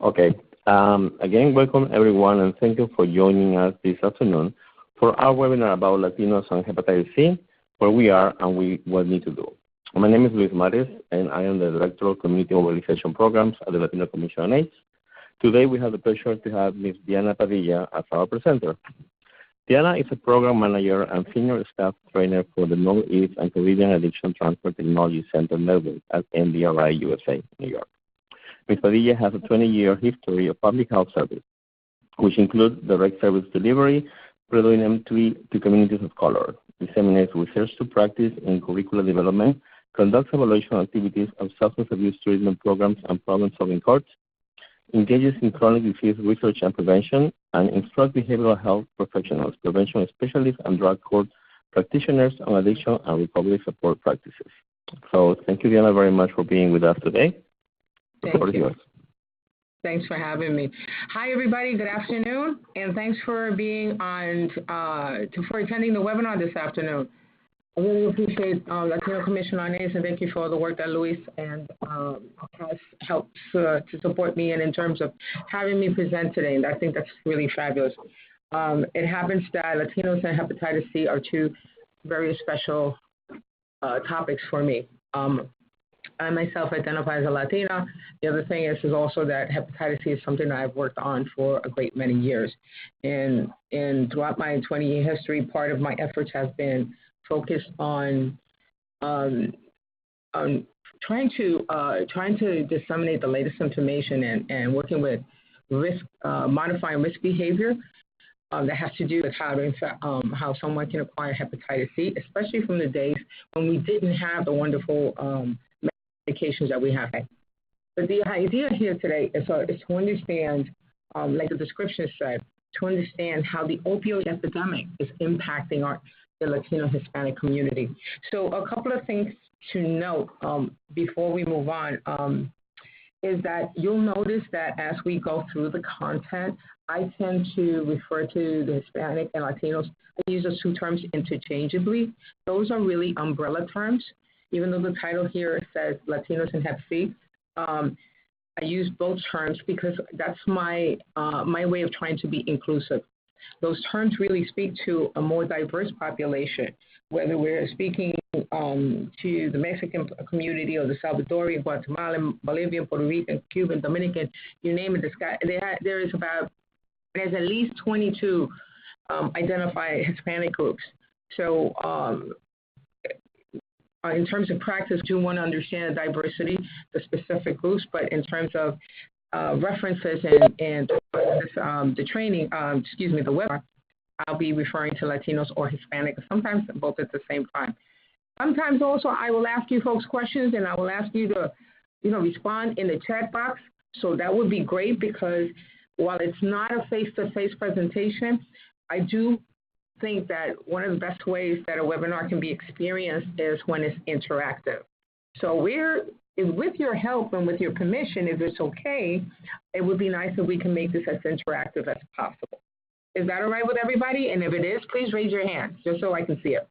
Okay. Again, welcome everyone, and thank you for joining us this afternoon for our webinar about Latinos and hepatitis C, where we are and what we need to do. My name is Luis Mares, and I am the Director of Community Mobilization Programs at the Latino Commission on AIDS. Today, we have the pleasure to have Ms. Diana Padilla as our presenter. Diana is a program manager and senior staff trainer for the Northeast and Caribbean Addiction Transfer Technology Center Network at NDRI USA, New York. Ms. Padilla has a 20-year history of public health service, which includes direct service delivery, predominantly to communities of color, disseminates research to practice in curricular development, conducts evaluation activities of substance abuse treatment programs and problem-solving courts, engages in chronic disease research and prevention, and instructs behavioral health professionals, prevention specialists, and drug court practitioners on addiction and recovery support practices. So thank you, Diana, very much for being with us today. Thank you. Thanks for having me. Hi, everybody. Good afternoon, and thanks for being on for attending the webinar this afternoon. I really appreciate Latino Commission on AIDS, and thank you for all the work that Luis and has helped to support me in terms of having me present today, and I think that's really fabulous. It happens that Latinos and hepatitis C are two very special topics for me. I myself identify as a Latina. The other thing is also that hepatitis C is something that I've worked on for a great many years. And throughout my 20-year history, part of my efforts have been focused on trying to disseminate the latest information and working with modifying risk behavior that has to do with how someone can acquire hepatitis C, especially from the days when we didn't have the wonderful medications that we have. But the idea here today is to understand, like the description said, to understand how the opioid epidemic is impacting the Latino Hispanic community. So a couple of things to note before we move on is that you'll notice that as we go through the content, I tend to refer to the Hispanic and Latinos. I use those two terms interchangeably. Those are really umbrella terms. Even though the title here says Latinos and Hep C, I use both terms because that's my way of trying to be inclusive. Those terms really speak to a more diverse population, whether we're speaking to the Mexican community or the Salvadorian, Guatemalan, Bolivian, Puerto Rican, Cuban, Dominican, you name it. There's at least 22 identified Hispanic groups. So in terms of practice, do want to understand the diversity, the specific groups, but in terms of references and the training, the webinar, I'll be referring to Latinos or Hispanic, sometimes both at the same time. Sometimes also I will ask you folks questions, and I will ask you to, respond in the chat box. So that would be great because while it's not a face-to-face presentation, I do think that one of the best ways that a webinar can be experienced is when it's interactive. So with your help and with your permission, if it's okay, it would be nice if we can make this as interactive as possible. Is that all right with everybody? And if it is, please raise your hand just so I can see it.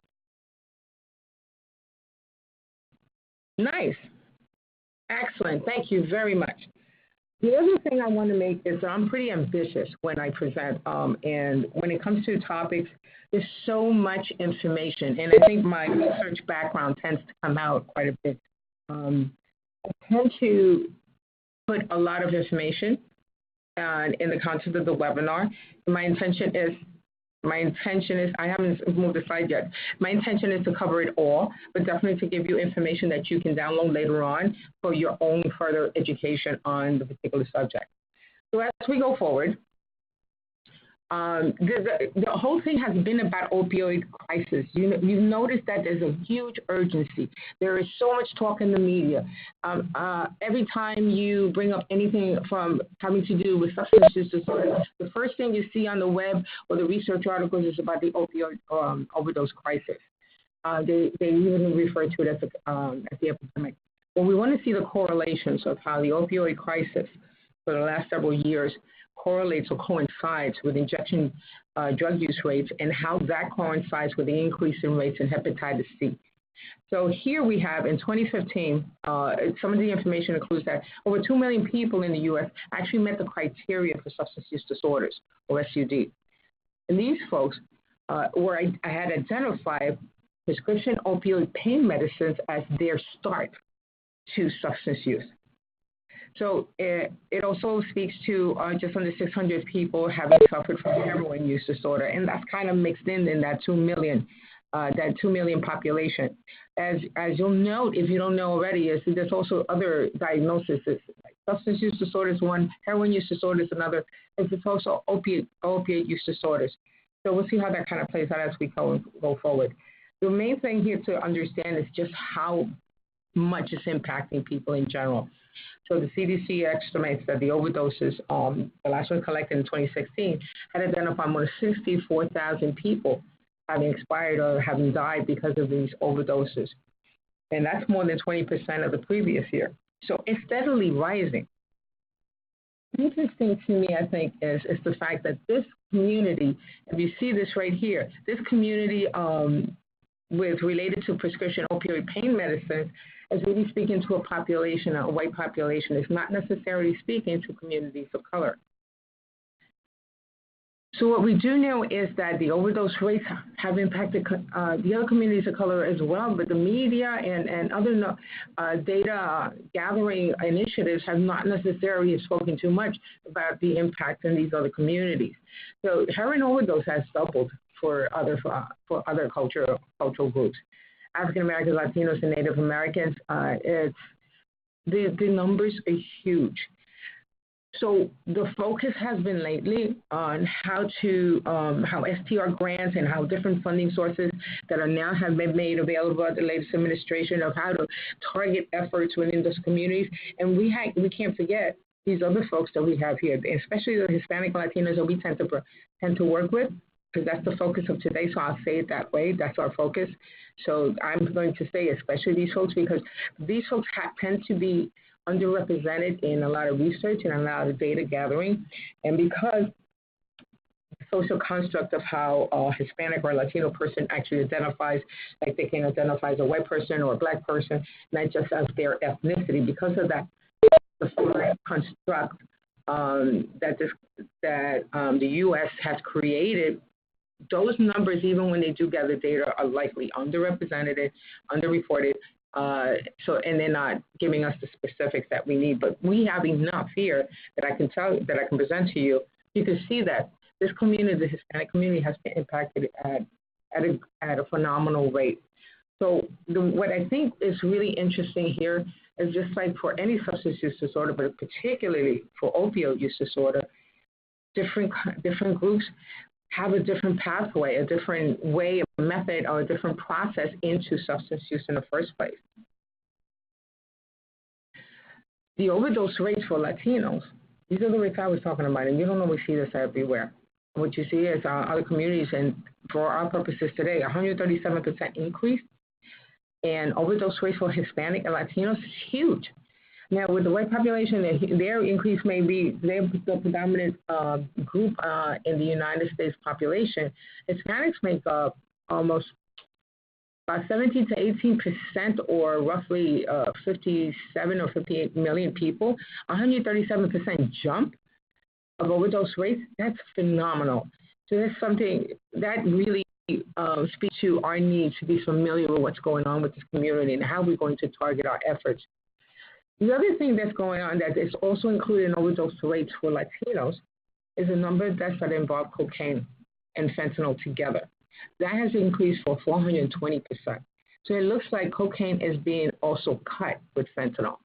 Nice. Excellent. Thank you very much. The other thing I want to make is that I'm pretty ambitious when I present, and when it comes to topics, there's so much information, and I think my research background tends to come out quite a bit. I tend to put a lot of information in the content of the webinar. My intention is, I haven't moved the slide yet. My intention is to cover it all, but definitely to give you information that you can download later on for your own further education on the particular subject. So as we go forward, the whole thing has been about opioid crisis. You've noticed that there's a huge urgency. There is so much talk in the media. Every time you bring up anything from having to do with substance use disorder, the first thing you see on the web or the research articles is about the opioid overdose crisis. They even refer to it as the epidemic. Well, we want to see the correlations of how the opioid crisis for the last several years correlates or coincides with injection drug use rates and how that coincides with the increase in rates in hepatitis C. So here we have in 2015, some of the information includes that over 2 million people in the U.S. actually met the criteria for substance use disorders, or SUD. And these folks I had identified prescription opioid pain medicines as their start to substance use. So it also speaks to just under 600 people having suffered from heroin use disorder, and that's kind of mixed in that 2 million population. As you'll note, if you don't know already, is there's also other diagnoses. Like substance use disorders one, heroin use disorders another, and there's also opiate use disorders. So we'll see how that kind of plays out as we go forward. The main thing here to understand is just how much it's impacting people in general. So the CDC estimates that the overdoses, the last one collected in 2016, had identified more than 64,000 people having expired or having died because of these overdoses. And that's more than 20% of the previous year. So it's steadily rising. Interesting to me, I think, is the fact that this community, if you see this right here, this community related to prescription opioid pain medicines is really speaking to a population, a white population. It's not necessarily speaking to communities of color. So what we do know is that the overdose rates have impacted the other communities of color as well, but the media and other data gathering initiatives have not necessarily spoken too much about the impact in these other communities. So heroin overdose has doubled for other cultural groups. African Americans, Latinos, and Native Americans, the numbers are huge. So the focus has been lately on how STR grants and how different funding sources that are now have been made available at the latest administration of how to target efforts within those communities. And we can't forget these other folks that we have here, especially the Hispanic Latinos that we tend to work with, because that's the focus of today. So I'll say it that way. That's our focus. So I'm going to say especially these folks, because these folks tend to be underrepresented in a lot of research and a lot of data gathering. And because the social construct of how a Hispanic or Latino person actually identifies, like they can identify as a white person or a black person, not just as their ethnicity, because of that, the social construct that the U.S. has created, those numbers, even when they do gather data, are likely underrepresented, underreported, and they're not giving us the specifics that we need. But we have enough here that I can present to you. You can see that this community, the Hispanic community, has been impacted at a phenomenal rate. So what I think is really interesting here is just like for any substance use disorder, but particularly for opioid use disorder, different groups have a different pathway, a different way, a method, or a different process into substance use in the first place. The overdose rates for Latinos, these are the rates I was talking about, and you don't always see this everywhere. What you see is other communities, and for our purposes today, 137% increase, and overdose rates for Hispanic and Latinos is huge. Now, with the white population, their increase may be, they're the predominant group in the United States population. Hispanics make up almost about 17 to 18%, or roughly 57 or 58 million people. 137% jump of overdose rates, that's phenomenal. So that's something that really speaks to our need to be familiar with what's going on with this community and how we're going to target our efforts. The other thing that's going on that is also included in overdose rates for Latinos is the number of deaths that involve cocaine and fentanyl together. That has increased for 420%. So it looks like cocaine is being also cut with fentanyl.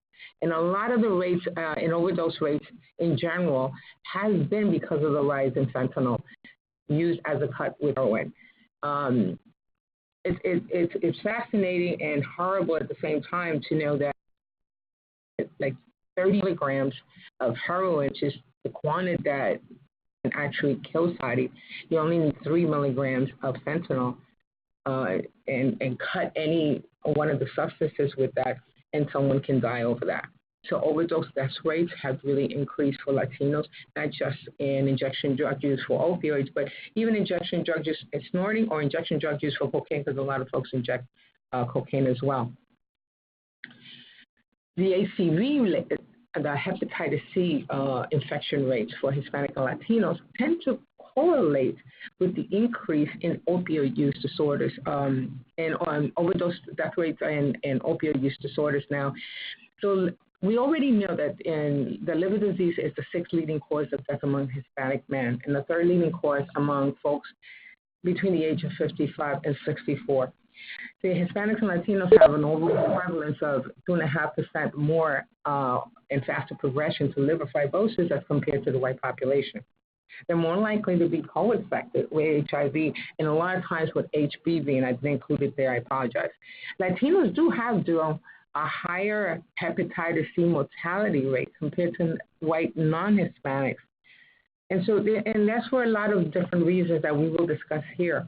And a lot of the rates in overdose rates in general has been because of the rise in fentanyl used as a cut with heroin. It's fascinating and horrible at the same time to know that like 30 milligrams of heroin, which is the quantity that can actually kill somebody. You only need 3 milligrams of fentanyl and cut any one of the substances with that, and someone can die over that. So overdose death rates have really increased for Latinos, not just in injection drug use for opioids, but even injection drug use in snorting or injection drug use for cocaine, because a lot of folks inject cocaine as well. The ACV, the hepatitis C infection rates for Hispanic and Latinos tend to correlate with the increase in opioid use disorders and overdose death rates and opioid use disorders now. So we already know that the liver disease is the sixth leading cause of death among Hispanic men and the third leading cause among folks between the age of 55 and 64. The Hispanics and Latinos have an overall prevalence of 2.5% more and faster progression to liver fibrosis as compared to the white population. They're more likely to be co-infected with HIV and a lot of times with HBV, and I didn't include it there, I apologize. Latinos do have a higher hepatitis C mortality rate compared to white non-Hispanics. And so, and that's for a lot of different reasons that we will discuss here.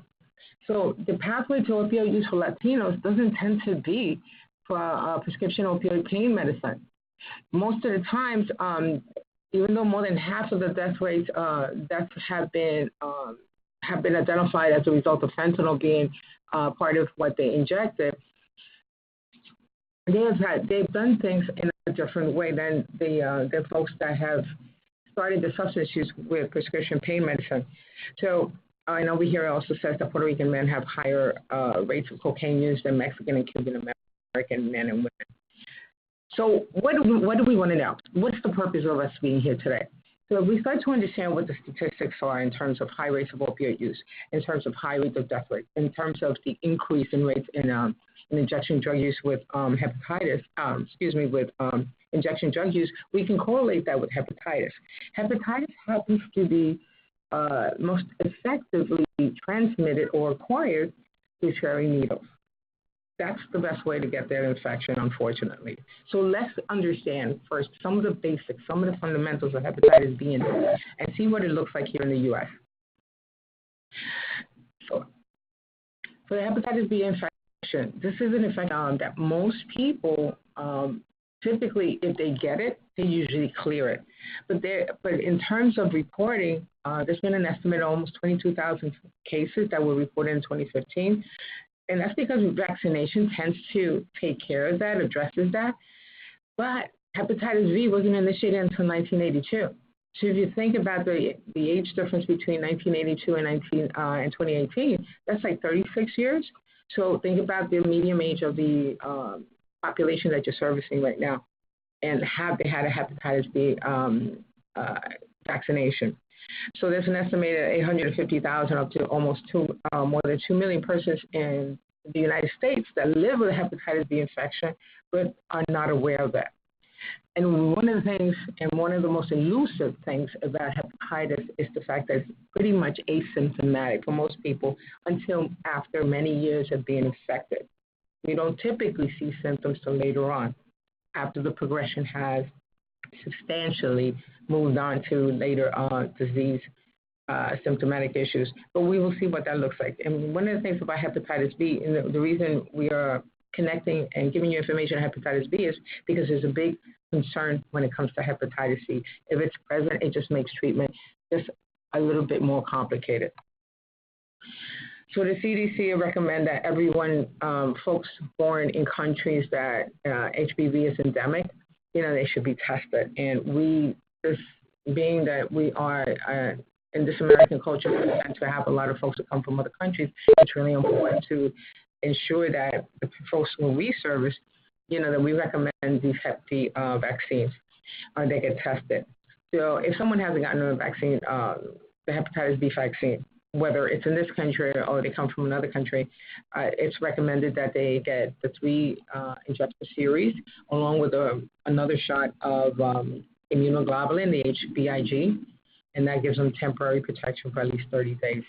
So the pathway to opioid use for Latinos doesn't tend to be for prescription opioid pain medicine. Most of the times, even though more than half of the deaths have been identified as a result of fentanyl being part of what they injected, they've done things in a different way than the folks that have started the substance use with prescription pain medicine. So I know we hear it also says that Puerto Rican men have higher rates of cocaine use than Mexican and Cuban American men and women. So what do we want to know? What's the purpose of us being here today? So if we start to understand what the statistics are in terms of high rates of opioid use, in terms of high rates of death rate, in terms of the increase in rates in injection drug use with hepatitis, injection drug use, we can correlate that with hepatitis. Hepatitis happens to be most effectively transmitted or acquired through sharing needles. That's the best way to get that infection, unfortunately. So let's understand first some of the basics, some of the fundamentals of hepatitis B and see what it looks like here in the U.S. So for the hepatitis B infection, this is an infection that most people typically, if they get it, they usually clear it. But in terms of reporting, there's been an estimate of almost 22,000 cases that were reported in 2015. And that's because vaccination tends to take care of that, addresses that. But hepatitis B wasn't initiated until 1982. So if you think about the age difference between 1982 and 2018, that's like 36 years. So think about the median age of the population that you're servicing right now, and have they had a hepatitis B vaccination. So there's an estimated 850,000 up to almost more than 2 million persons in the United States that live with a hepatitis B infection but are not aware of that. And one of the things, and one of the most elusive things about hepatitis is the fact that it's pretty much asymptomatic for most people until after many years of being infected. We don't typically see symptoms till later on, after the progression has substantially moved on to later disease symptomatic issues. But we will see what that looks like. And one of the things about hepatitis B, and the reason we are connecting and giving you information on hepatitis B is because there's a big concern when it comes to hepatitis C. If it's present, it just makes treatment just a little bit more complicated. So the CDC recommend that everyone, folks born in countries that HBV is endemic, they should be tested. And we, being that we are in this American culture, we tend to have a lot of folks that come from other countries. It's really important to ensure that the folks who we service, that we recommend these Hep B vaccines, they get tested. So if someone hasn't gotten a vaccine, the hepatitis B vaccine, whether it's in this country or they come from another country, it's recommended that they get the 3 injection series along with another shot of immunoglobulin, the HBIG, and that gives them temporary protection for at least 30 days.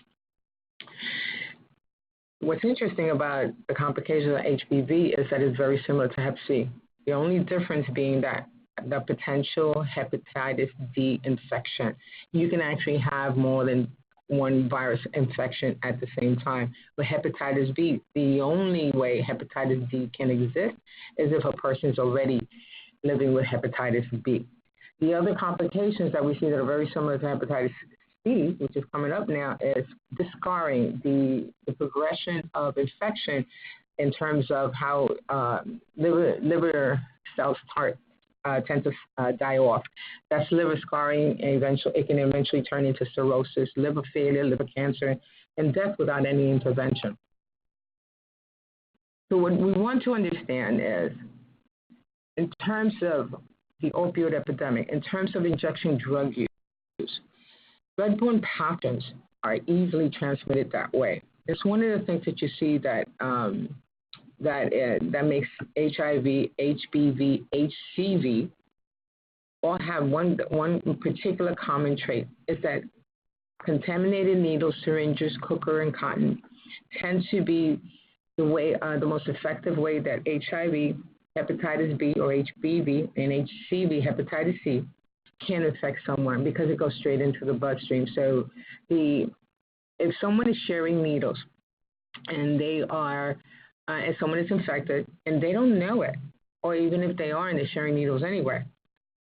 What's interesting about the complications of HBV is that it's very similar to Hep C. The only difference being that the potential hepatitis D infection, you can actually have more than one virus infection at the same time. With hepatitis B, the only way hepatitis D can exist is if a person is already living with hepatitis B. The other complications that we see that are very similar to hepatitis C, which is coming up now, is the scarring, the progression of infection in terms of how liver cells tend to die off. That's liver scarring, and it can eventually turn into cirrhosis, liver failure, liver cancer, and death without any intervention. So what we want to understand is, in terms of the opioid epidemic, in terms of injection drug use, bloodborne pathogens are easily transmitted that way. It's one of the things that you see that that makes HIV, HBV, HCV all have one particular common trait, is that contaminated needles, syringes, cooker, and cotton tend to be the most effective way that HIV, hepatitis B, or HBV, and HCV, hepatitis C, can affect someone, because it goes straight into the bloodstream. So if someone is sharing needles and they are, and someone is infected and they don't know it, or even if they are and they're sharing needles anyway,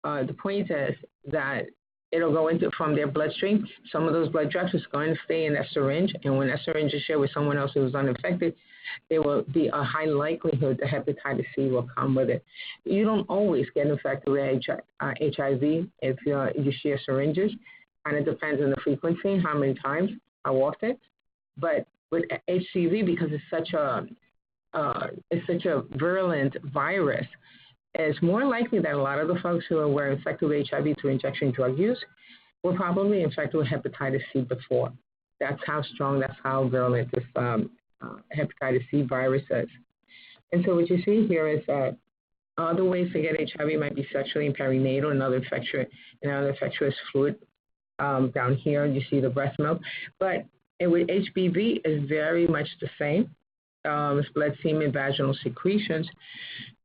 the point is that it'll go into from their bloodstream. Some of those blood drops is going to stay in that syringe, and when that syringe is shared with someone else who is uninfected, there will be a high likelihood that hepatitis C will come with it. You don't always get infected with HIV if you share syringes, and it depends on the frequency, how many times, how often. But with HCV, because it's such a virulent virus, it's more likely that a lot of the folks who were infected with HIV through injection drug use were probably infected with hepatitis C before. That's how strong, that's how virulent this hepatitis C virus is. And so what you see here is that other ways to get HIV might be sexually and perinatal, another infectious fluid. Down here, you see the breast milk. But with HBV, is very much the same. It's blood, semen, vaginal secretions.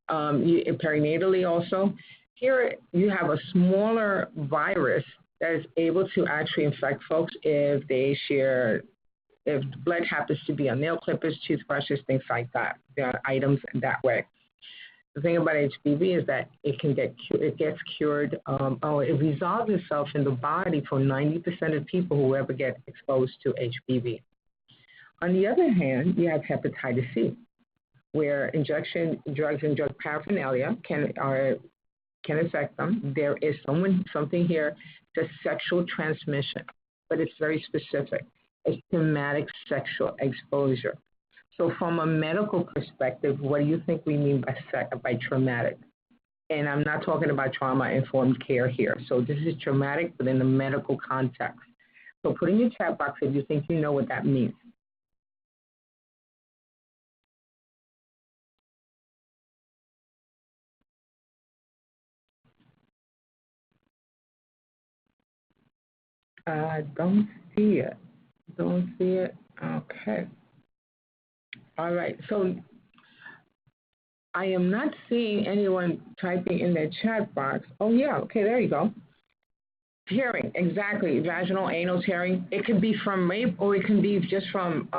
Perinatally also. Here you have a smaller virus that is able to actually infect folks if they share, if blood happens to be on nail clippers, toothbrushes, things like that. There are items that way. The thing about HBV is that it gets cured, it resolves itself in the body for 90% of people who ever get exposed to HBV. On the other hand, you have hepatitis C, where injection drugs and drug paraphernalia can affect them. There is something here that's sexual transmission, but it's very specific. It's traumatic sexual exposure. So from a medical perspective, what do you think we mean by traumatic? And I'm not talking about trauma-informed care here. So this is traumatic, but in the medical context. So put in your chat box if you think you know what that means. Don't see it. Don't see it. Okay. All right. So I am not seeing anyone typing in their chat box. Oh, yeah. Okay, there you go. Tearing, exactly. Vaginal, anal tearing. It could be from rape, or it can be just from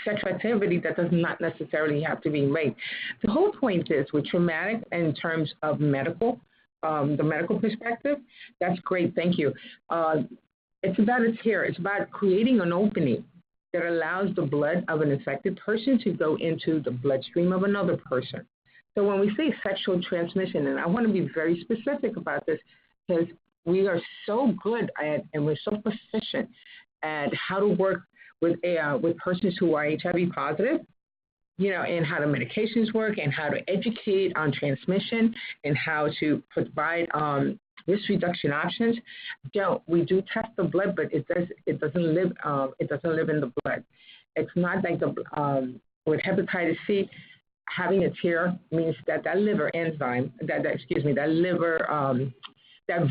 sexual activity that does not necessarily have to be rape. The whole point is, with traumatic in terms of medical, the medical perspective, that's great. Thank you. It's about a tear. It's about creating an opening that allows the blood of an infected person to go into the bloodstream of another person. So when we say sexual transmission, and I want to be very specific about this, because we are so good at, and we're so proficient at how to work with persons who are HIV positive, and how the medications work, and how to educate on transmission, and how to provide risk reduction options. We do test the blood, but it doesn't live in the blood. It's not like with hepatitis C, having a tear means that liver enzyme, that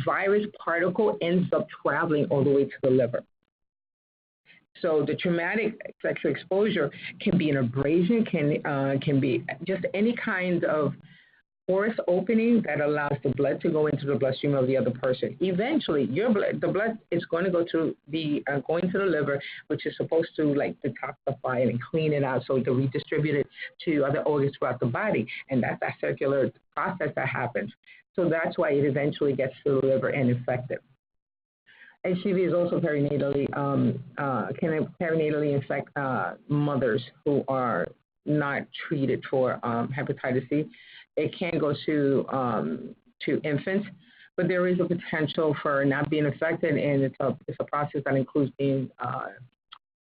virus particle ends up traveling all the way to the liver. So the traumatic sexual exposure can be an abrasion, can be just any kind of porous opening that allows the blood to go into the bloodstream of the other person. Eventually, the blood is going to go to going to the liver, which is supposed to detoxify it and clean it out so it can redistribute it to other organs throughout the body. And that's that circular process that happens. So that's why it eventually gets to the liver and infected. HCV is also perinatally, can perinatally infect mothers who are not treated for hepatitis C. It can go to infants, but there is a potential for not being affected, and it's a process that includes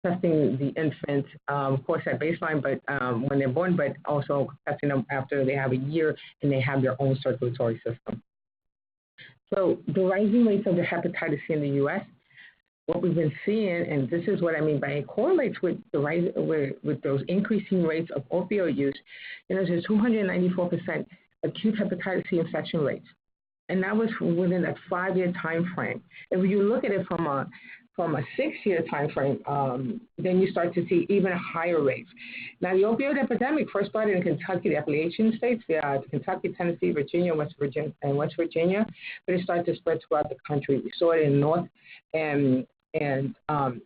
testing the infant, of course, at baseline, but when they're born, but also testing them after they have a year and they have their own circulatory system. So the rising rates of the hepatitis C in the U.S., what we've been seeing, and this is what I mean by it correlates with the rise with those increasing rates of opioid use. There's a 294% acute hepatitis C infection rates, and that was within that 5-year time frame. If you look at it from a 6-year time frame, then you start to see even higher rates. Now, the opioid epidemic first started in Kentucky, the Appalachian states, Kentucky, Tennessee, Virginia, West Virginia, but it started to spread throughout the country. We saw it in North and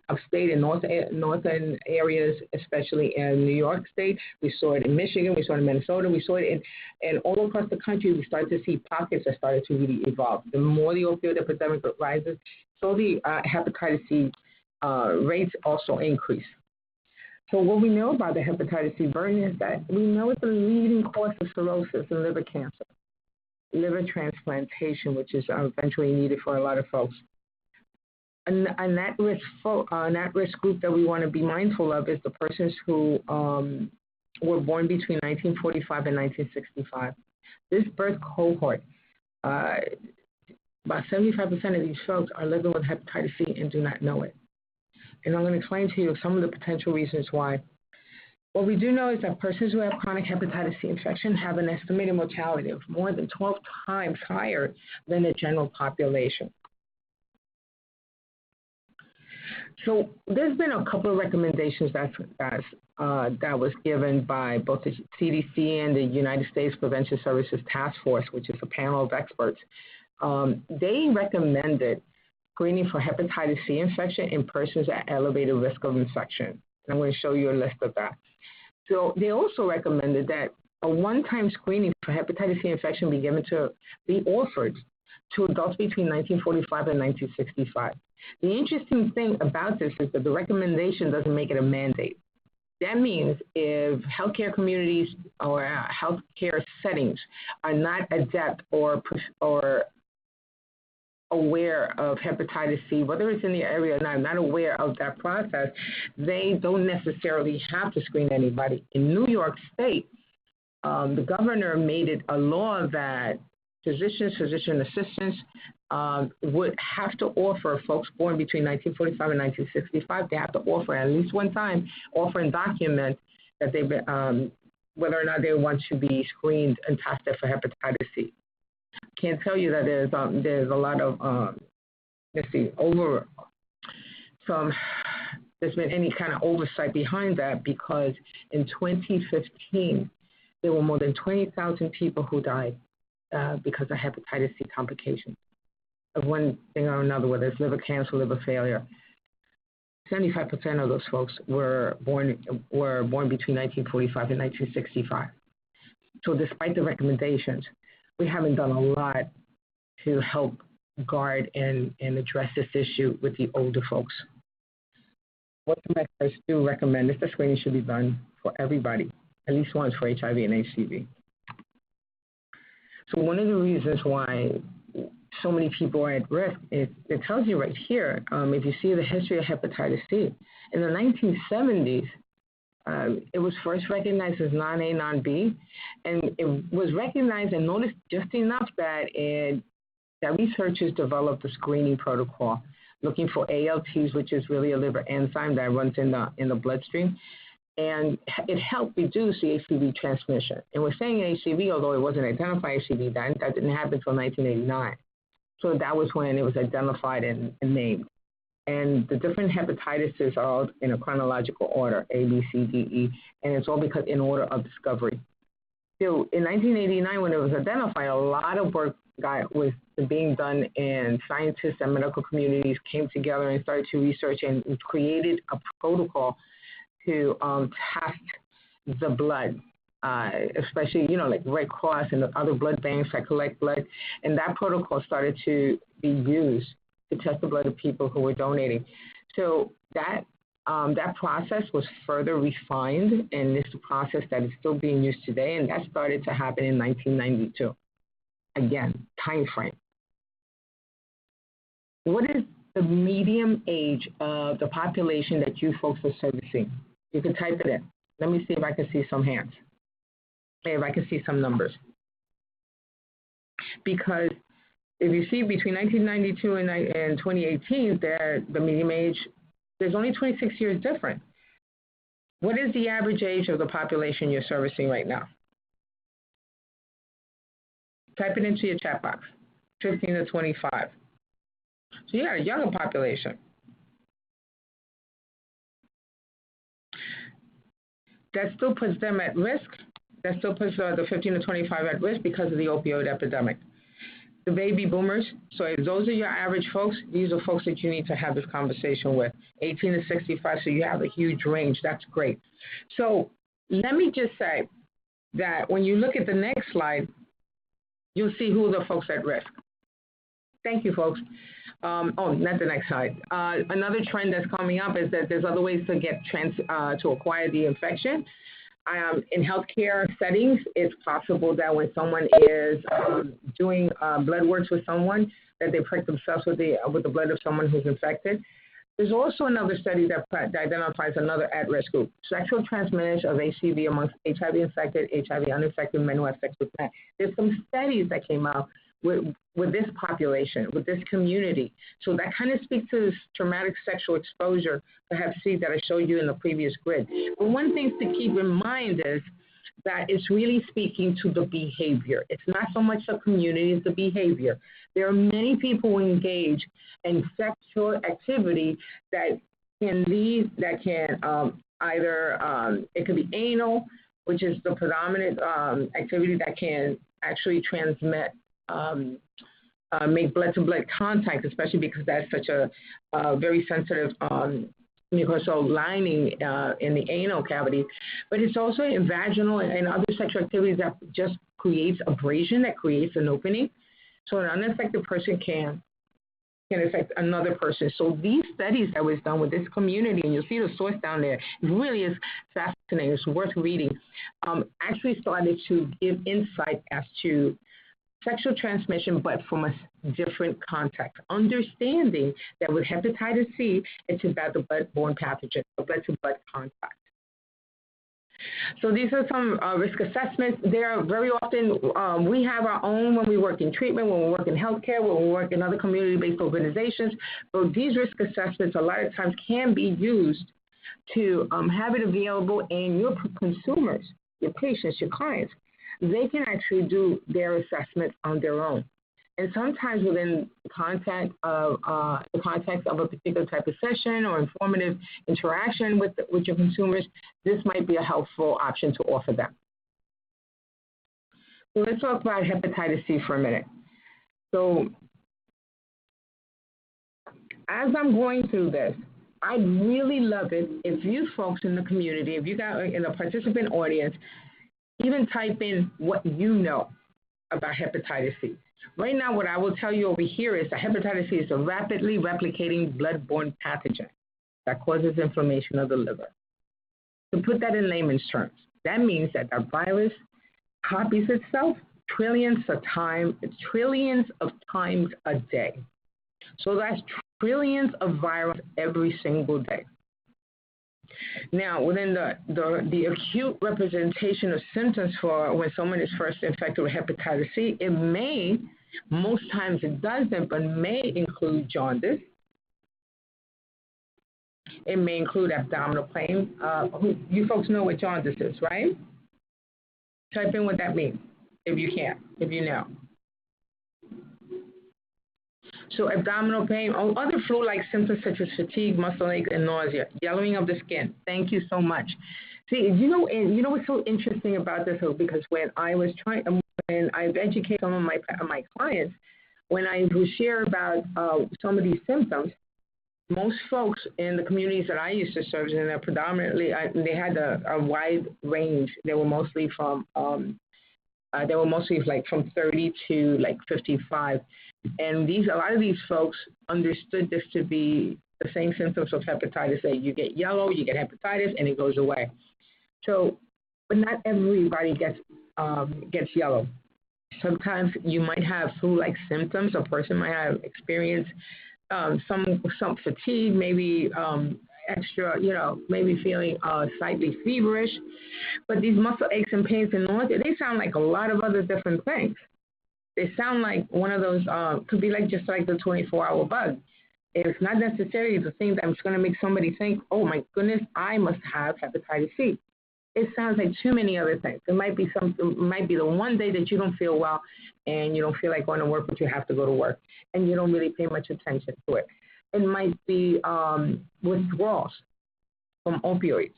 upstate and northern areas, especially in New York State. We saw it in Michigan. We saw it in Minnesota. We saw it in all across the country. We started to see pockets that started to really evolve. The more the opioid epidemic rises, so the hepatitis C rates also increase. So what we know about the hepatitis C burden is that we know it's the leading cause of cirrhosis and liver cancer, liver transplantation, which is eventually needed for a lot of folks. And that risk group that we want to be mindful of is the persons who were born between 1945 and 1965. This birth cohort, about 75% of these folks are living with hepatitis C and do not know it. And I'm going to explain to you some of the potential reasons why. What we do know is that persons who have chronic hepatitis C infection have an estimated mortality of more than 12 times higher than the general population. So there's been a couple of recommendations that was given by both the CDC and the United States Prevention Services Task Force, which is a panel of experts. They recommended screening for hepatitis C infection in persons at elevated risk of infection. And I'm going to show you a list of that. So they also recommended that a one-time screening for hepatitis C infection be offered to adults between 1945 and 1965. The interesting thing about this is that the recommendation doesn't make it a mandate. That means if healthcare communities or healthcare settings are not adept or aware of hepatitis C, whether it's in the area or not aware of that process, they don't necessarily have to screen anybody. In New York State, the governor made it a law that physician assistants would have to offer folks born between 1945 and 1965, they have to offer at least one time, offer and document that they've been, whether or not they want to be screened and tested for hepatitis C. Can't tell you that there's a lot of, there's been any kind of oversight behind that, because in 2015, there were more than 20,000 people who died because of hepatitis C complications of one thing or another, whether it's liver cancer, liver failure. 75% of those folks were born between 1945 and 1965. So despite the recommendations, we haven't done a lot to help guard and address this issue with the older folks. What the experts do recommend is that screening should be done for everybody, at least once for HIV and HCV. So one of the reasons why so many people are at risk, it tells you right here, if you see the history of hepatitis C. In the 1970s, it was first recognized as non-A, non-B, and it was recognized and noticed just enough that researchers developed a screening protocol looking for ALTs, which is really a liver enzyme that runs in the bloodstream, and it helped reduce the HCV transmission. And we're saying HCV, although it wasn't identified HCV then, that didn't happen until 1989. So that was when it was identified and named. And the different hepatitis are all in a chronological order, A, B, C, D, E, and it's all because in order of discovery. So in 1989, when it was identified, a lot of work was being done, and scientists and medical communities came together and started to research and created a protocol to test the blood, especially, like Red Cross and the other blood banks that collect blood. And that protocol started to be used to test the blood of people who were donating. So that process was further refined, and it's a process that is still being used today, and that started to happen in 1992. Again, time frame. What is the median age of the population that you folks are servicing? You can type it in. Let me see if I can see some hands. If I can see some numbers. Because if you see between 1992 and 2018, the median age, there's only 26 years different. What is the average age of the population you're servicing right now? Type it into your chat box, 15 to 25. So you got a younger population. That still puts them at risk. That still puts the 15 to 25 at risk because of the opioid epidemic. The baby boomers, so if those are your average folks, these are folks that you need to have this conversation with. 18 to 65, so you have a huge range. That's great. So let me just say that when you look at the next slide, you'll see who are the folks at risk. Thank you, folks. Not the next slide. Another trend that's coming up is that there's other ways to get to acquire the infection. In healthcare settings, it's possible that when someone is doing blood works with someone, that they prick themselves with the blood of someone who's infected. There's also another study that identifies another at-risk group, sexual transmission of HCV amongst HIV-infected, HIV-uninfected men who have sex with men. There's some studies that came out with this population, with this community. So that kind of speaks to this traumatic sexual exposure to Hep C that I showed you in the previous grid. But one thing to keep in mind is that it's really speaking to the behavior. It's not so much the community, it's the behavior. There are many people who engage in sexual activity that can lead, that can it could be anal, which is the predominant activity that can actually transmit, make blood-to-blood contact, especially because that's such a very sensitive mucosal lining in the anal cavity. But it's also in vaginal and other sexual activities that just creates abrasion, that creates an opening. So an unaffected person can affect another person. So these studies that was done with this community, and you'll see the source down there, it really is fascinating. It's worth reading. Actually started to give insight as to sexual transmission, but from a different context. Understanding that with hepatitis C, it's about the blood-borne pathogen, the blood-to-blood contact. So these are some risk assessments. They are very often, we have our own when we work in treatment, when we work in healthcare, when we work in other community-based organizations. But these risk assessments a lot of times can be used to have it available, and your consumers, your patients, your clients, they can actually do their assessment on their own. And sometimes within the context of a particular type of session or informative interaction with your consumers, this might be a helpful option to offer them. So let's talk about hepatitis C for a minute. So as I'm going through this, I'd really love it if you folks in the community, if you got in the participant audience, even type in what you know about hepatitis C. Right now, what I will tell you over here is that hepatitis C is a rapidly replicating blood-borne pathogen that causes inflammation of the liver. To put that in layman's terms, that means that the virus copies itself trillions of times a day. So that's trillions of virus every single day. Now, within the acute representation of symptoms for when someone is first infected with hepatitis C, it may, most times it doesn't, but may include jaundice. It may include abdominal pain. You folks know what jaundice is, right? Type in what that means, if you can, if you know. So abdominal pain, other flu-like symptoms such as fatigue, muscle ache, and nausea, yellowing of the skin. Thank you so much. See, you know what's so interesting about this? Because when I've educated some of my clients, when I would share about some of these symptoms, most folks in the communities that I used to serve in, predominantly, they had a wide range. They were mostly from They were mostly like from 30 to like 55. And a lot of these folks understood this to be the same symptoms of hepatitis A. You get yellow, you get hepatitis, and it goes away. So, but not everybody gets yellow. Sometimes you might have flu-like symptoms. A person might have experienced some fatigue, maybe extra, maybe feeling slightly feverish. But these muscle aches and pains and nausea, they sound like a lot of other different things. They sound like one of those, could be like just like the 24-hour bug. It's not necessarily the thing that's going to make somebody think, oh my goodness, I must have hepatitis C. It sounds like too many other things. It might be the one day that you don't feel well and you don't feel like going to work, but you have to go to work and you don't really pay much attention to it. It might be withdrawals from opioids.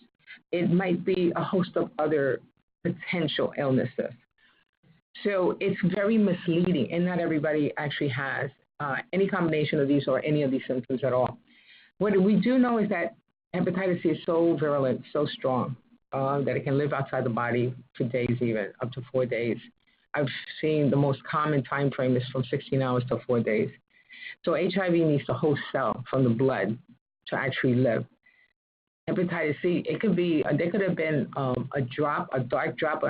It might be a host of other potential illnesses. So it's very misleading, and not everybody actually has any combination of these or any of these symptoms at all. What we do know is that hepatitis C is so virulent, so strong, that it can live outside the body for days, even up to 4 days. I've seen the most common time frame is from 16 hours to 4 days. So HIV needs the host cell from the blood to actually live. Hepatitis C, there could have been a dark drop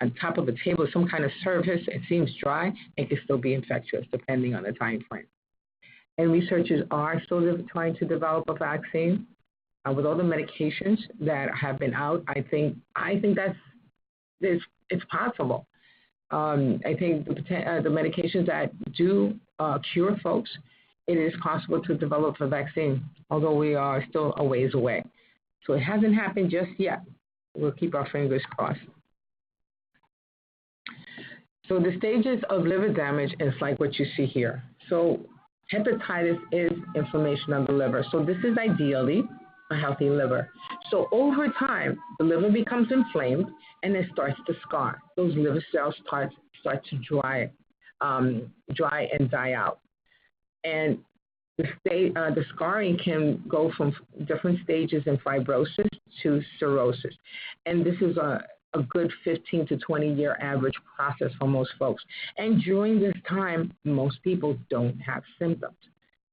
on top of a table, some kind of surface. It seems dry. It can still be infectious depending on the time frame. And researchers are still trying to develop a vaccine. With all the medications that have been out, I think it's possible. I think the medications that do cure folks, it is possible to develop a vaccine, although we are still a ways away. So it hasn't happened just yet. We'll keep our fingers crossed. So the stages of liver damage is like what you see here. So hepatitis is inflammation of the liver. So this is ideally a healthy liver. So over time, the liver becomes inflamed and it starts to scar. Those liver cells start to dry and die out. And the scarring can go from different stages in fibrosis to cirrhosis. And this is a good 15 to 20-year average process for most folks. And during this time, most people don't have symptoms.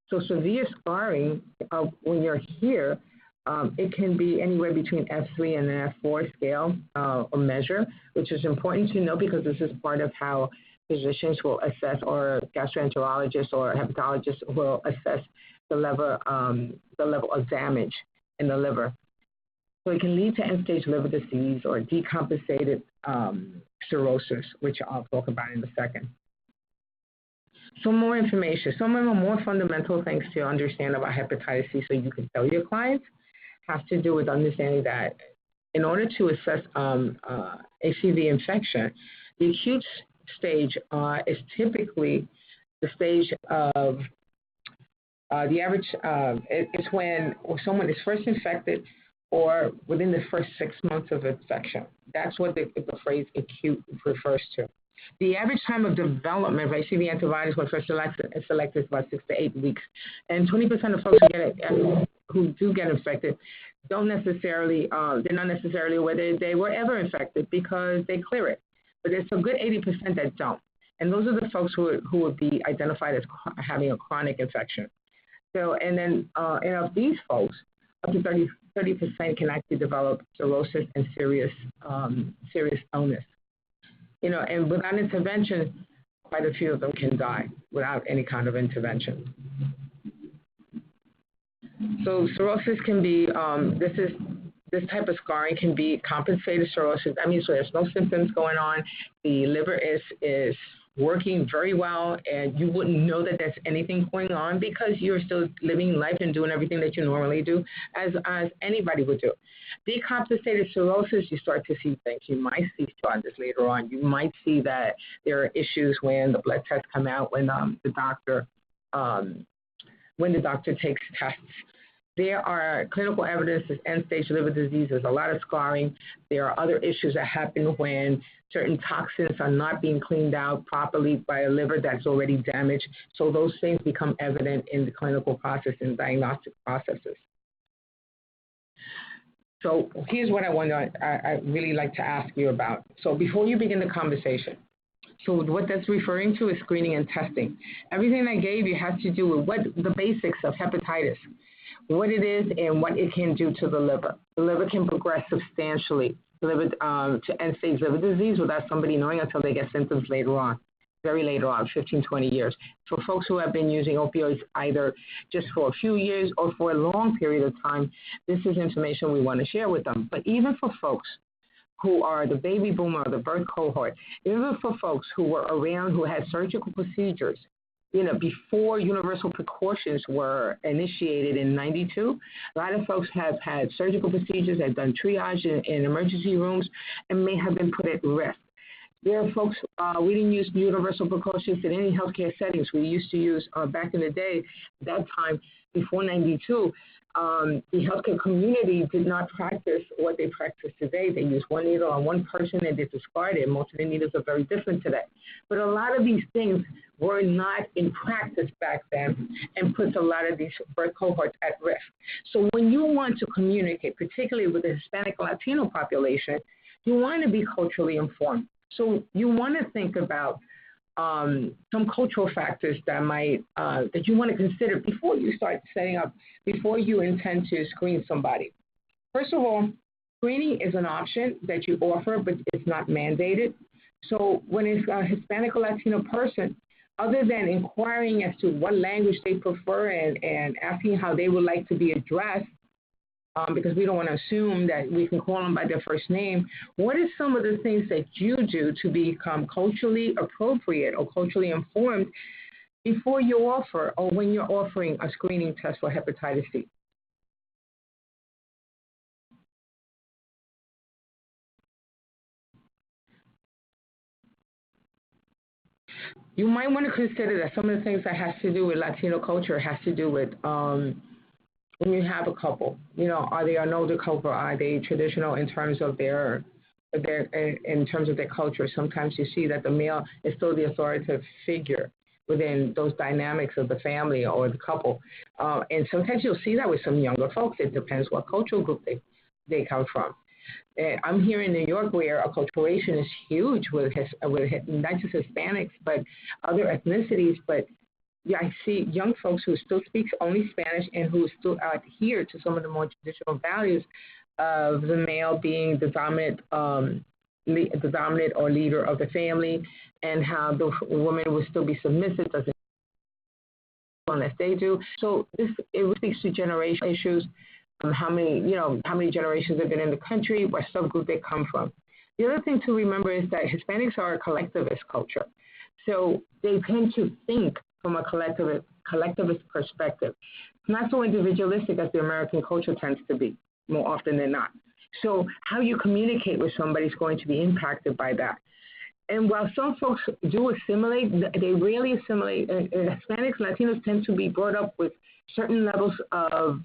So severe scarring, when you're here, it can be anywhere between F3 and an F4 scale or measure, which is important to know because this is part of how physicians will assess, or gastroenterologists or hepatologists will assess the level of damage in the liver. So it can lead to end-stage liver disease or decompensated cirrhosis, which I'll talk about in a second. Some more information, some of the more fundamental things to understand about hepatitis C so you can tell your clients has to do with understanding that in order to assess HCV infection, the acute stage is typically the stage of the average, it's when someone is first infected or within the first 6 months of infection. That's what the phrase acute refers to. The average time of development of HCV antibodies when first selected is about 6 to 8 weeks. And 20% of folks who do get infected don't necessarily, they're not necessarily whether they were ever infected because they clear it. But there's a good 80% that don't. And those are the folks who would be identified as having a chronic infection. So, and then and of these folks, up to 30% can actually develop cirrhosis and serious illness. And without intervention, quite a few of them can die without any kind of intervention. So cirrhosis can be, this type of scarring can be compensated cirrhosis. That means there's no symptoms going on. The liver is working very well, and you wouldn't know that there's anything going on because you're still living life and doing everything that you normally do as anybody would do. Decompensated cirrhosis, you start to see things. You might see jaundice later on. You might see that there are issues when the blood tests come out, when the doctor takes tests. There are clinical evidence of end-stage liver disease. There's a lot of scarring. There are other issues that happen when certain toxins are not being cleaned out properly by a liver that's already damaged. So those things become evident in the clinical process and diagnostic processes. So here's what I really like to ask you about. So before you begin the conversation, so what that's referring to is screening and testing. Everything I gave you has to do with what the basics of hepatitis, what it is and what it can do to the liver. The liver can progress substantially to end-stage liver disease without somebody knowing until they get symptoms later on, very later on, 15, 20 years. For folks who have been using opioids either just for a few years or for a long period of time, this is information we want to share with them. But even for folks who are the baby boomer or the birth cohort, even for folks who were around who had surgical procedures, before universal precautions were initiated in 92, a lot of folks have had surgical procedures, have done triage in emergency rooms, and may have been put at risk. There are folks, we didn't use universal precautions in any healthcare settings. We used to use, back in the day, that time, before 92, the healthcare community did not practice what they practice today. They use one needle on one person and they discard it. Most of the needles are very different today. But a lot of these things were not in practice back then and puts a lot of these birth cohorts at risk. So when you want to communicate, particularly with the Hispanic Latino population, you want to be culturally informed. So you want to think about some cultural factors that might that you want to consider before you start setting up, before you intend to screen somebody. First of all, screening is an option that you offer, but it's not mandated. So when it's a Hispanic or Latino person, other than inquiring as to what language they prefer and asking how they would like to be addressed, because we don't want to assume that we can call them by their first name, what are some of the things that you do to become culturally appropriate or culturally informed before you offer or when you're offering a screening test for hepatitis C? You might want to consider that some of the things that has to do with Latino culture has to do with when you have a couple, are they an older couple? Are they traditional in terms of their culture? Sometimes you see that the male is still the authoritative figure within those dynamics of the family or the couple. And sometimes you'll see that with some younger folks. It depends what cultural group they come from. I'm here in New York where acculturation is huge with not just Hispanics, but other ethnicities. But yeah, I see young folks who still speak only Spanish and who still adhere to some of the more traditional values of the male being the dominant or leader of the family, and how the woman will still be submissive, doesn't unless they do. So it speaks to generational issues. How many generations have been in the country, what subgroup they come from. The other thing to remember is that Hispanics are a collectivist culture. So they tend to think from a collectivist perspective. It's not so individualistic as the American culture tends to be, more often than not. So how you communicate with somebody is going to be impacted by that. And while some folks do assimilate, they rarely assimilate. Hispanics, Latinos tend to be brought up with certain levels of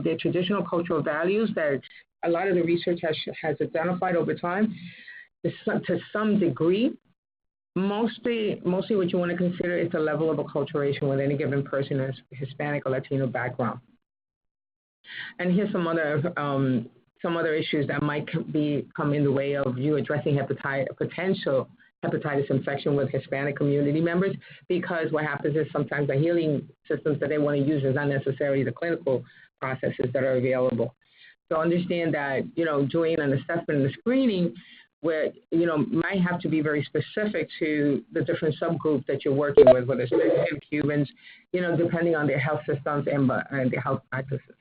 their traditional cultural values that a lot of the research has identified over time. To some degree, mostly what you want to consider is the level of acculturation with any given person has Hispanic or Latino background. And here's some other issues that might come in the way of you addressing potential hepatitis infection with Hispanic community members, because what happens is sometimes the healing systems that they want to use is not necessarily the clinical processes that are available. So understand that, doing an assessment and the screening where, might have to be very specific to the different subgroups that you're working with, whether it's Mexican, Cubans, depending on their health systems and their health practices.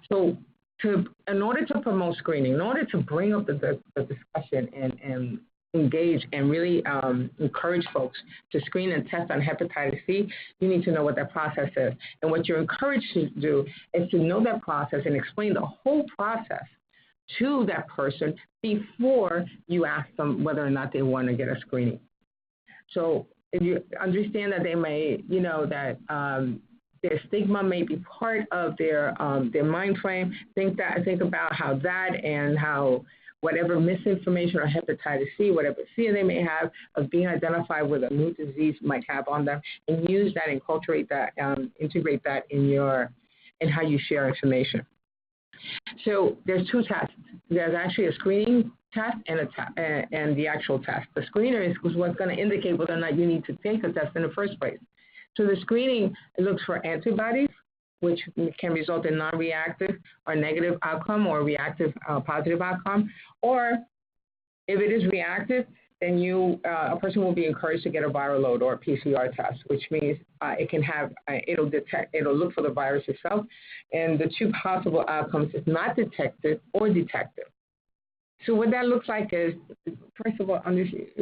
So in order to promote screening, in order to bring up the discussion and engage and really encourage folks to screen and test on hepatitis C, you need to know what that process is. And what you're encouraged to do is to know that process and explain the whole process to that person before you ask them whether or not they want to get a screening. So if you understand that they may, that their stigma may be part of their mind frame, think about how that and how whatever misinformation or hepatitis C, whatever fear they may have of being identified with a new disease might have on them, and use that, integrate that in how you share information. So there's two tests. There's actually a screening test and the actual test. The screener is what's going to indicate whether or not you need to take a test in the first place. So the screening looks for antibodies, which can result in non-reactive or negative outcome or reactive positive outcome. Or if it is reactive, then a person will be encouraged to get a viral load or a PCR test, which means it'll look for the virus itself. And the two possible outcomes is not detected or detected. So what that looks like is, first of all,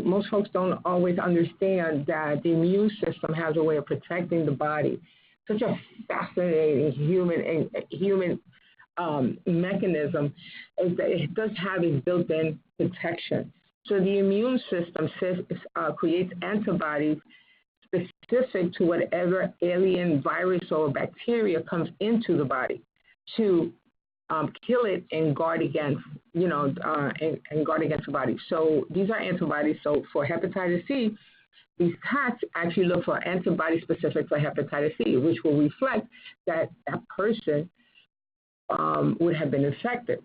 most folks don't always understand that the immune system has a way of protecting the body. Such a fascinating human mechanism is that it does have its built-in protection. So the immune system creates antibodies specific to whatever alien virus or bacteria comes into the body to kill it and guard against, and guard against the body. So these are antibodies. So for hepatitis C, these tests actually look for antibodies specific for hepatitis C, which will reflect that that person would have been infected.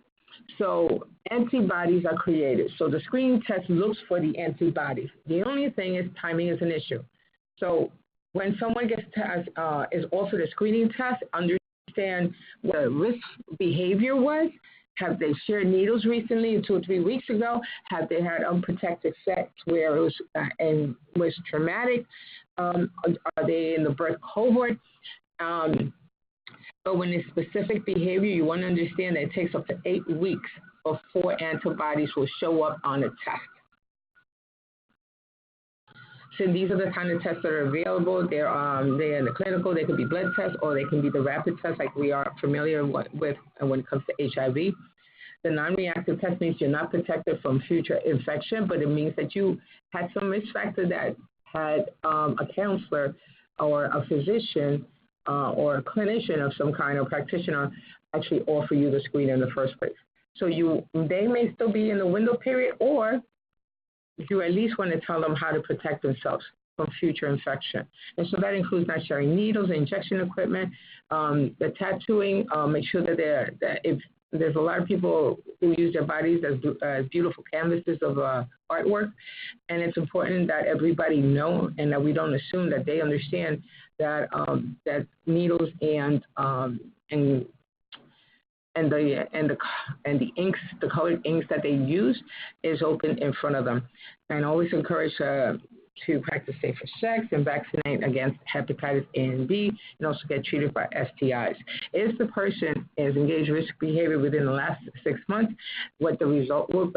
So antibodies are created. So the screening test looks for the antibodies. The only thing is timing is an issue. So when someone gets is offered a screening test, understand what the risk behavior was. Have they shared needles recently, 2 or 3 weeks ago? Have they had unprotected sex where it was traumatic? Are they in the birth cohort? But when it's specific behavior, you want to understand that it takes up to 8 weeks before antibodies will show up on a test. So these are the kind of tests that are available. They're in the clinical. They could be blood tests or they can be the rapid tests like we are familiar with when it comes to HIV. The non-reactive test means you're not protected from future infection, but it means that you had some risk factor that had a counselor or a physician or a clinician of some kind or practitioner actually offer you the screen in the first place. So they may still be in the window period, or you at least want to tell them how to protect themselves from future infection. And so that includes not sharing needles, injection equipment, the tattooing, make sure that if there's a lot of people who use their bodies as beautiful canvases of artwork, and it's important that everybody know and that we don't assume that they understand that that needles and the inks, the colored inks that they use, is open in front of them. And always encourage to practice safer sex and vaccinate against hepatitis A and B, and also get treated for STIs. If the person is engaged in risk behavior within the last 6 months, what the result will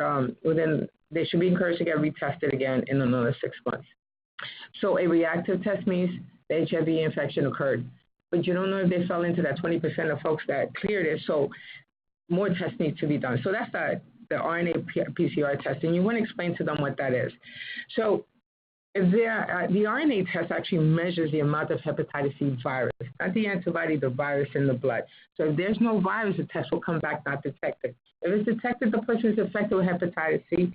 they should be encouraged to get retested again in another 6 months. So a reactive test means the HIV infection occurred, but you don't know if they fell into that 20% of folks that cleared it. So more tests need to be done. So that's the RNA PCR test, and you want to explain to them what that is. So the RNA test actually measures the amount of hepatitis C virus, not the antibody, the virus in the blood. So if there's no virus, the test will come back not detected. If it's detected, the person is infected with hepatitis C,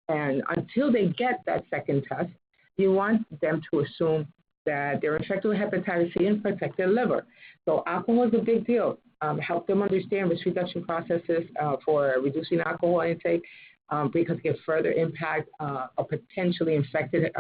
and until they get that second test, you want them to assume that they're infected with hepatitis C and protect their liver. So alcohol is a big deal. Help them understand risk reduction processes for reducing alcohol intake, because it can further impact a potentially infected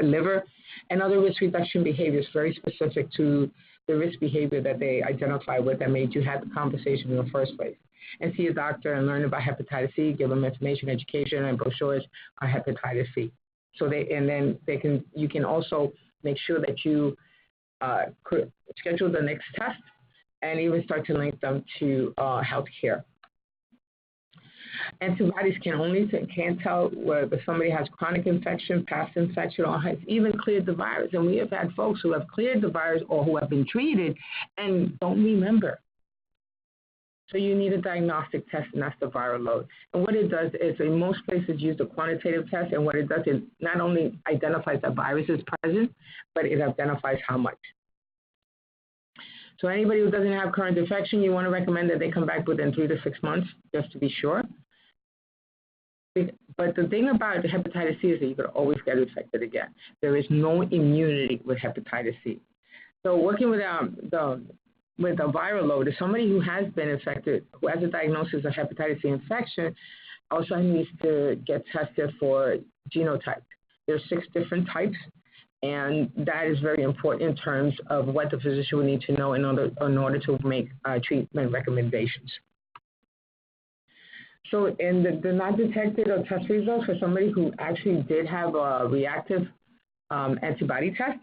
liver, and other risk reduction behaviors very specific to the risk behavior that they identify with that made you have the conversation in the first place. And see a doctor and learn about hepatitis C, give them information, education, and brochures on hepatitis C. So you can also make sure that you schedule the next test and even start to link them to healthcare. Antibodies can't tell whether somebody has chronic infection, past infection, or has even cleared the virus. And we have had folks who have cleared the virus or who have been treated and don't remember. So you need a diagnostic test, and that's the viral load. And what it does is, in most places, use a quantitative test, and what it does is not only identifies that virus is present, but it identifies how much. So anybody who doesn't have current infection, you want to recommend that they come back within 3 to 6 months, just to be sure. But the thing about hepatitis C is that you could always get infected again. There is no immunity with hepatitis C. So working with with a viral load is somebody who has been infected, who has a diagnosis of hepatitis C infection, also needs to get tested for genotype. There's 6 different types, and that is very important in terms of what the physician would need to know in order to make treatment recommendations. So in the not detected or test results for somebody who actually did have a reactive antibody test,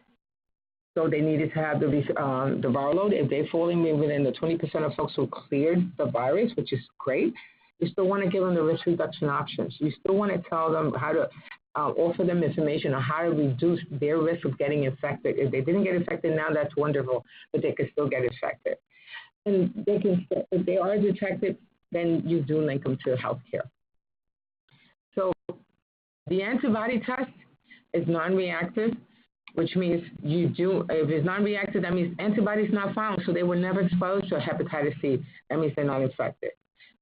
so they needed to have the viral load. If they fall within the 20% of folks who cleared the virus, which is great, you still want to give them the risk reduction options. You still want to tell them how to offer them information on how to reduce their risk of getting infected. If they didn't get infected now, that's wonderful, but they can still get infected. And they can, if they are detected, then you do link them to healthcare. So the antibody test is non-reactive, which means you do, if it's non-reactive, that means antibodies not found, so they were never exposed to hepatitis C. That means they're not infected.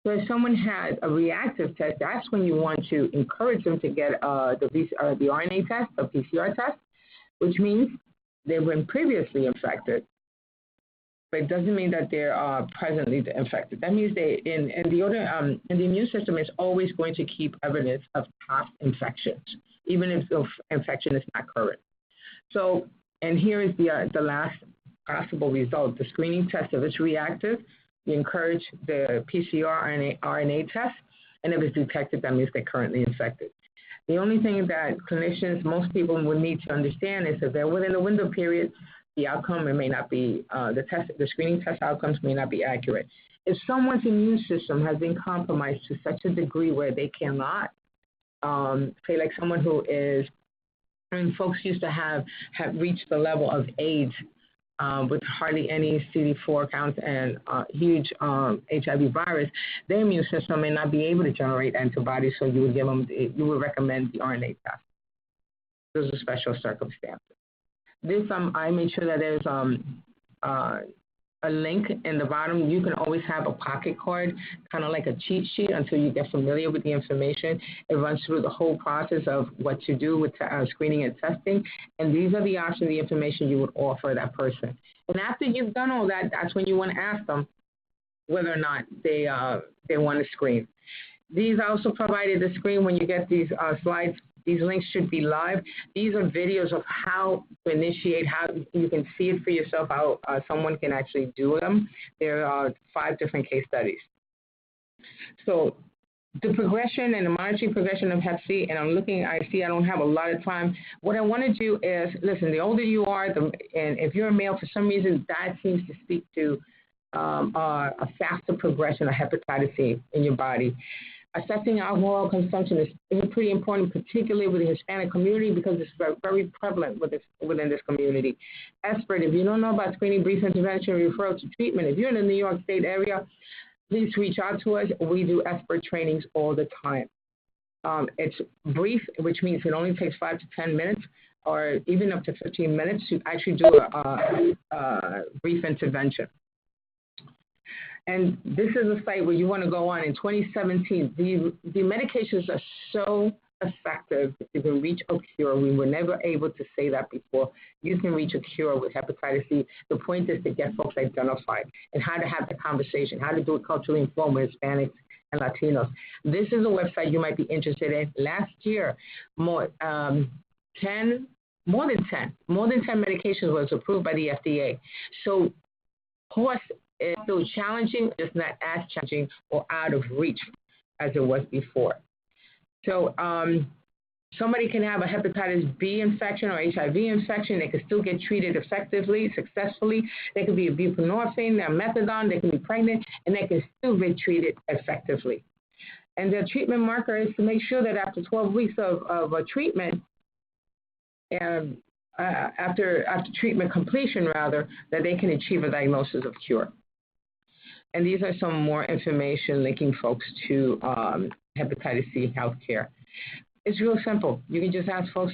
So if someone had a reactive test, that's when you want to encourage them to get the RNA test, the PCR test, which means they've been previously infected, but it doesn't mean that they're presently infected. That means the immune system is always going to keep evidence of past infections, even if the infection is not current. So, and here is the last possible result. The screening test, if it's reactive, we encourage the PCR RNA test, and if it's detected, that means they're currently infected. The only thing that clinicians, most people would need to understand is if they're within the window period, the outcome, it may not be, the screening test outcomes may not be accurate. If someone's immune system has been compromised to such a degree where they cannot, say like someone who is, and folks used to have reached the level of AIDS with hardly any CD4 counts and huge HIV virus, their immune system may not be able to generate antibodies, so you would recommend the RNA test. Those are special circumstances. This, I made sure that there's a link in the bottom. You can always have a pocket card, kind of like a cheat sheet until you get familiar with the information. It runs through the whole process of what to do with screening and testing. And these are the options, the information you would offer that person. And after you've done all that, that's when you want to ask them whether or not they want to screen. These also provided the screen when you get these slides. These links should be live. These are videos of how to initiate, how you can see it for yourself, how someone can actually do them. There are 5 different case studies. So the progression and the monitoring progression of Hep C, and I see I don't have a lot of time. What I want to do is, listen, the older you are, and if you're a male, for some reason, that seems to speak to a faster progression of hepatitis C in your body. Assessing alcohol consumption is pretty important, particularly with the Hispanic community, because it's very prevalent within this community. Expert, if you don't know about screening, brief intervention, referral to treatment, if you're in the New York State area, please reach out to us. We do expert trainings all the time. It's brief, which means it only takes 5 to 10 minutes, or even up to 15 minutes to actually do a brief intervention. And this is a site where you want to go on. In 2017, the medications are so effective that you can reach a cure. We were never able to say that before. You can reach a cure with hepatitis C. The point is to get folks identified and how to have the conversation, how to do it culturally informed with Hispanics and Latinos. This is a website you might be interested in. Last year, more than 10 medications was approved by the FDA. So, course, it's still challenging, just not as challenging or out of reach as it was before. So somebody can have a hepatitis B infection or HIV infection. They can still get treated effectively, successfully. They can be buprenorphine, methadone. They can be pregnant, and they can still be treated effectively. And the treatment marker is to make sure that after 12 weeks of a treatment, after treatment completion, rather, that they can achieve a diagnosis of cure. And these are some more information linking folks to hepatitis C healthcare. It's real simple. You can just ask folks,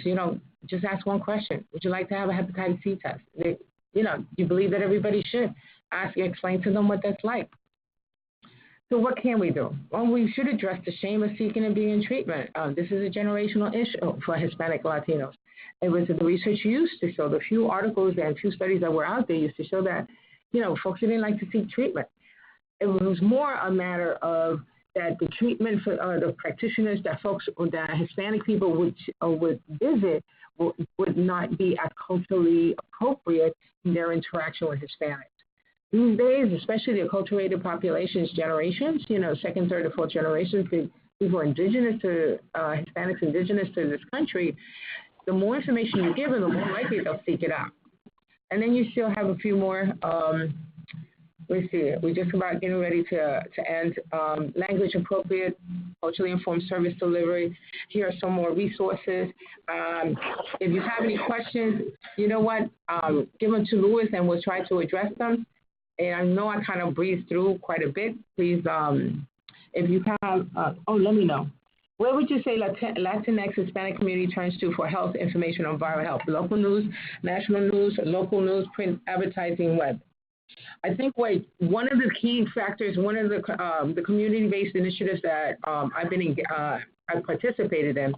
just ask one question. Would you like to have a hepatitis C test? You believe that everybody should. Explain to them what that's like. So what can we do? Well, we should address the shame of seeking and being in treatment. This is a generational issue for Hispanic Latinos. It was the research used to show, the few articles and few studies that were out there used to show that folks didn't like to seek treatment. It was more a matter of that the treatment for the practitioners that Hispanic people would visit would not be as culturally appropriate in their interaction with Hispanics. These days, especially the acculturated populations generations, second, third, or fourth generations, people are indigenous to Hispanics, indigenous to this country, the more information you give them, the more likely they'll seek it out. And then you still have a few more, let's see, we're just about getting ready to end. Language appropriate, culturally informed service delivery. Here are some more resources. If you have any questions, you know what, give them to Louis and we'll try to address them. And I know I kind of breezed through quite a bit. Please, if you have, let me know. Where would you say Latinx Hispanic community turns to for health information on viral health? Local news, national news, local news, print, advertising, web. I think one of the key factors, one of the community-based initiatives that I participated in,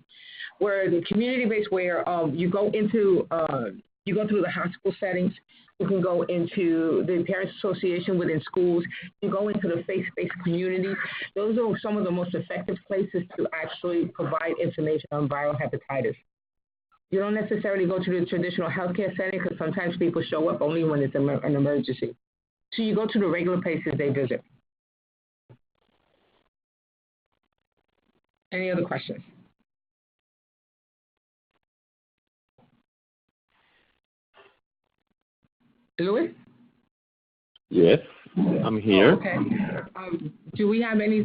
were the community-based where you go through the hospital settings. You can go into the Parents Association within schools. You go into the faith-based community. Those are some of the most effective places to actually provide information on viral hepatitis. You don't necessarily go to the traditional healthcare setting because sometimes people show up only when it's an emergency. So you go to the regular places they visit. Any other questions? Louis? Yes, I'm here. Oh, okay. Do we have any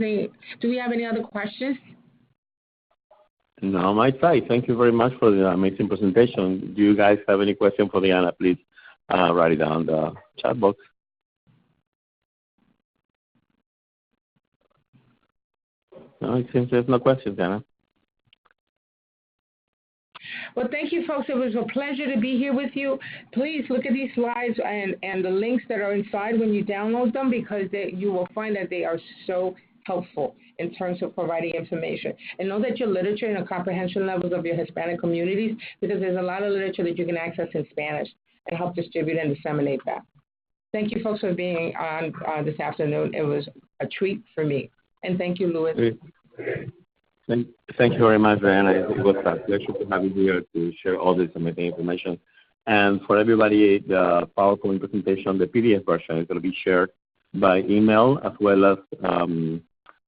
other questions? No, on my side. Thank you very much for the amazing presentation. Do you guys have any question for Diana? Please write it down in the chat box. No, it seems there's no questions, Diana. Well, thank you, folks. It was a pleasure to be here with you. Please look at these slides and the links that are inside when you download them, because you will find that they are so helpful in terms of providing information. And know that your literature and the comprehension levels of your Hispanic communities, because there's a lot of literature that you can access in Spanish, and help distribute and disseminate that. Thank you, folks, for being on this afternoon. It was a treat for me. And thank you, Louis. Thank you very much, Diana. It was a pleasure to have you here to share all this amazing information. And for everybody, the PowerPoint presentation, the PDF version, is going to be shared by email, as well as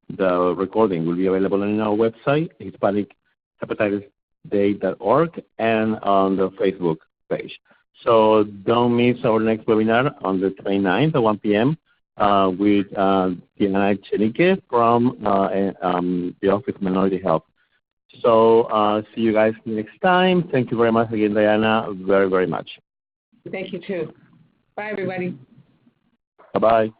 the recording will be available on our website, HispanicHepatitisDay.org, and on the Facebook page. So don't miss our next webinar on the 29th at 1 p.m. With Diana Chenique from the Office of Minority Health. So see you guys next time. Thank you very much again, Diana, very, very much. Thank you, too. Bye, everybody. Bye-bye.